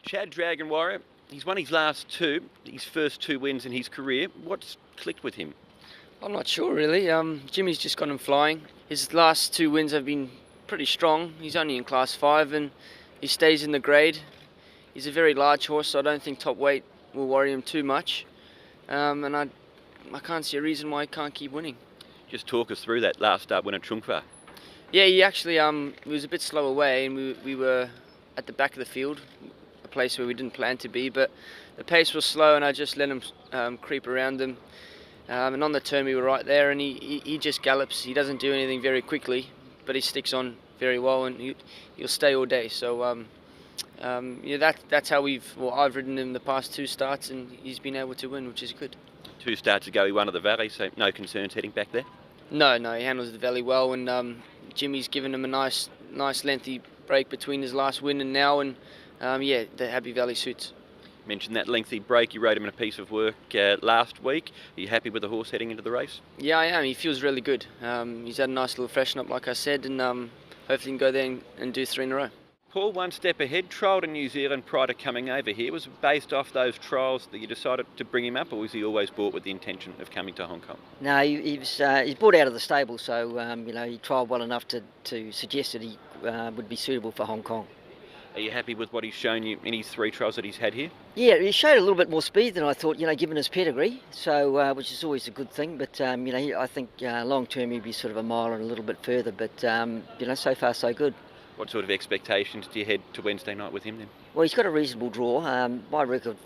Chad Dragon Warrior, he's won his last two, his first two wins in his career. What's clicked with him? I'm not sure really. Jimmy's just got him flying. His last two wins have been pretty strong. He's only in Class 5 and he stays in the grade. He's a very large horse, so I don't think top weight will worry him too much. And I can't see a reason why he can't keep winning. Just talk us through that last start win at CHEONG. Yeah, he actually he was a bit slow away, and we were at the back of the field, a place where we didn't plan to be, but the pace was slow and I just let him creep around them. And on the turn we were right there, and he just gallops. He doesn't do anything very quickly, but he sticks on very well, and he'll stay all day. So that's how I've ridden him the past two starts, and he's been able to win, which is good. Two starts ago he won at the Valley, so no concerns heading back there? No, he handles the Valley well, and Jimmy's given him a nice lengthy break between his last win and now, and the Happy Valley suits. Mentioned that lengthy break. You rode him in a piece of work last week. Are you happy with the horse heading into the race? Yeah, I am. He feels really good. He's had a nice little freshen up, like I said, and hopefully he can go there and do three in a row. Paul, one step ahead, trialled in New Zealand prior to coming over here. Was it based off those trials that you decided to bring him up, or was he always bought with the intention of coming to Hong Kong? No, he's brought out of the stable, so he trialled well enough to suggest that he would be suitable for Hong Kong. Are you happy with what he's shown you in his three trials that he's had here? Yeah, he showed a little bit more speed than I thought, given his pedigree, so which is always a good thing. But I think long term he'd be sort of a mile and a little bit further. But so far so good. What sort of expectations do you head to Wednesday night with him then? Well, he's got a reasonable draw. My record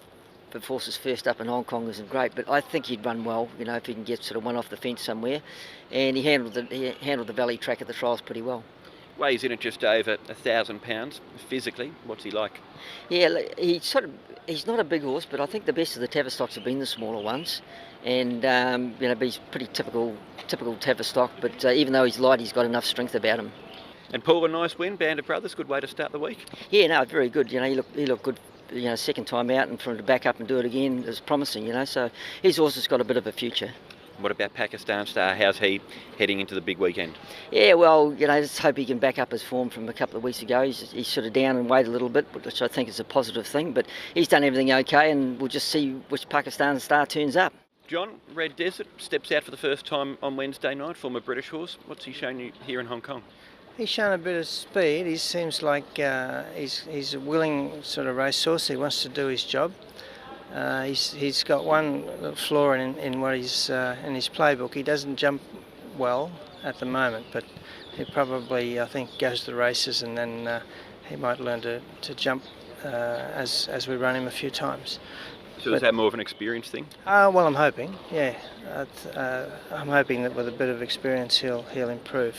for horses first up in Hong Kong isn't great, but I think he'd run well. If he can get sort of one off the fence somewhere, and he handled the Valley track at the trials pretty well. Weighs in at just over 1,000 pounds. Physically, what's he like? Yeah, he's not a big horse, but I think the best of the Tavistocks have been the smaller ones, and he's pretty typical Tavistock. But even though he's light, he's got enough strength about him. And Paul, a nice win, Band of Brothers, good way to start the week. Yeah, no, very good. He looked good. Second time out, and for him to back up and do it again is promising. So his horse has got a bit of a future. What about Pakistan Star? How's he heading into the big weekend? Yeah, well, let's hope he can back up his form from a couple of weeks ago. He's sort of down in weight a little bit, which I think is a positive thing. But he's done everything okay, and we'll just see which Pakistan Star turns up. John, Red Desert steps out for the first time on Wednesday night, former British horse. What's he shown you here in Hong Kong? He's shown a bit of speed. He seems like he's a willing sort of racehorse. He wants to do his job. He's got one flaw in what he's in his playbook. He doesn't jump well at the moment, but he probably, I think, goes to the races, and then he might learn to jump as we run him a few times. So is that more of an experience thing? Well, I'm hoping, yeah. I'm hoping that with a bit of experience he'll improve.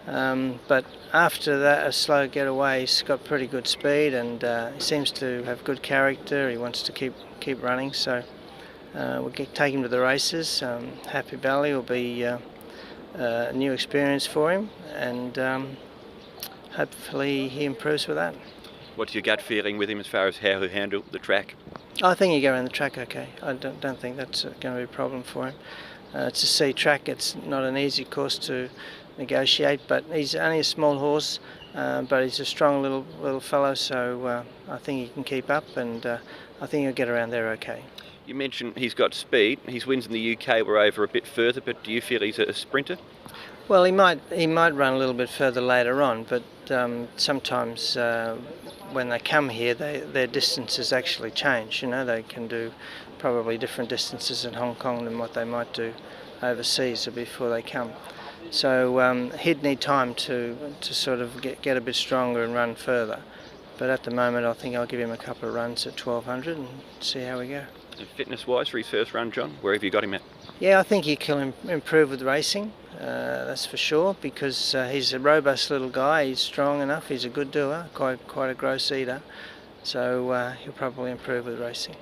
But after that, a slow getaway, he's got pretty good speed, and he seems to have good character. He wants to keep running, so we'll take him to the races. Happy Valley will be a new experience for him, and hopefully he improves with that. What's your gut feeling with him as far as how he'll handle the track? I think he'll go around the track okay. I don't think that's going to be a problem for him. It's a C track. It's not an easy course to negotiate, but he's only a small horse, but he's a strong little fellow, so I think he can keep up, and I think he'll get around there okay. You mentioned he's got speed. His wins in the UK were over a bit further, but do you feel he's a sprinter? Well, he might run a little bit further later on, but sometimes when they come here, their distances actually change. They can do probably different distances in Hong Kong than what they might do overseas or before they come. So he'd need time to sort of get a bit stronger and run further. But at the moment, I think I'll give him a couple of runs at 1200 and see how we go. And fitness-wise for his first run, John, where have you got him at? Yeah, I think he can improve with racing, that's for sure, because he's a robust little guy. He's strong enough. He's a good doer, quite a gross eater. So he'll probably improve with racing.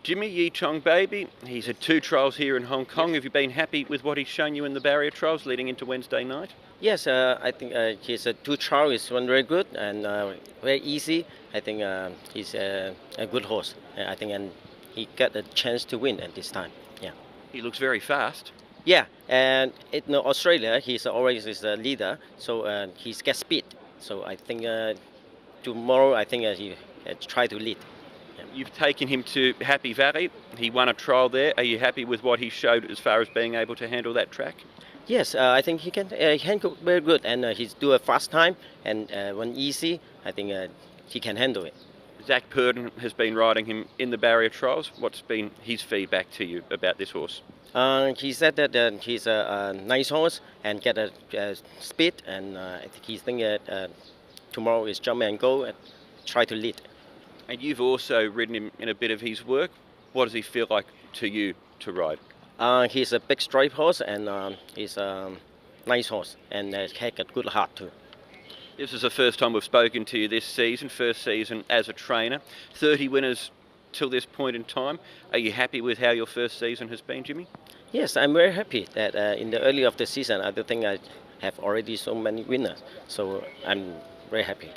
Jimmy CHEONG baby, he's had two trials here in Hong Kong. Have you been happy with what he's shown you in the barrier trials leading into Wednesday night? Yes, I think his two trials is one very good and very easy. I think he's a good horse. I think, and he got a chance to win at this time. Yeah. He looks very fast. Yeah, and in Australia he's always a leader, so he's got speed. So I think tomorrow I think try to lead. You've taken him to Happy Valley. He won a trial there. Are you happy with what he showed as far as being able to handle that track? Yes, I think he can go very good, and he's do a fast time and when easy. I think he can handle it. Zach Purden has been riding him in the barrier trials. What's been his feedback to you about this horse? He said that he's a nice horse and get a speed, and I think he's thinking tomorrow is jump and go and try to lead. And you've also ridden him in a bit of his work. What does he feel like to you to ride? He's a big stripe horse, and he's a nice horse, and he got good heart too. This is the first time we've spoken to you this season, first season as a trainer. 30 winners till this point in time. Are you happy with how your first season has been, Jimmy? Yes, I'm very happy that in the early of the season, I don't think I have already so many winners. So I'm very happy.